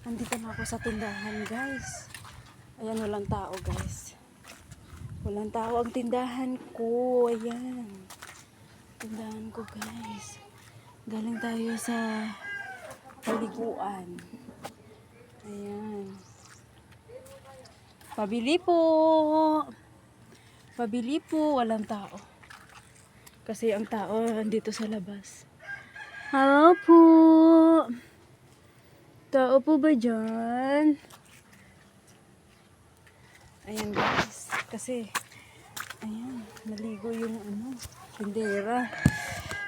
Andito na ako sa tindahan, guys. Ayan, walang tao, guys. Walang tao ang tindahan ko. Ayan. Tindahan ko, guys. Galing tayo sa paliguan. Ayan. Pabili po. Pabili po. Walang tao. Kasi ang tao andito sa labas. Hello po. Tao po ba dyan? Ayan, guys. Kasi, ayan, naligo yung tindera.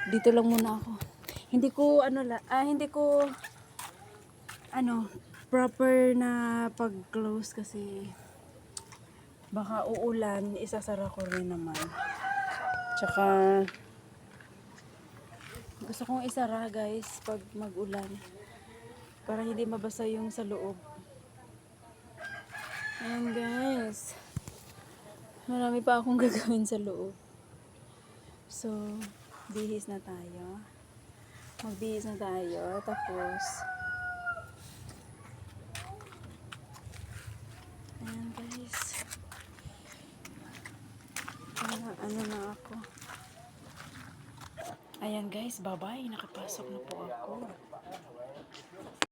Dito lang muna ako. Hindi ko, proper na pag-close kasi baka uulan, isasara ko rin naman. Tsaka, gusto kong isara, guys, pag mag-ulan. Para hindi mabasa yung sa loob. Ayan, guys. Marami pa akong gagawin sa loob. So, bihis na tayo. Magbihis na tayo. Tapos, ayan, guys. Ano na ako. Ayan, guys. Bye-bye. Nakapasok na po ako.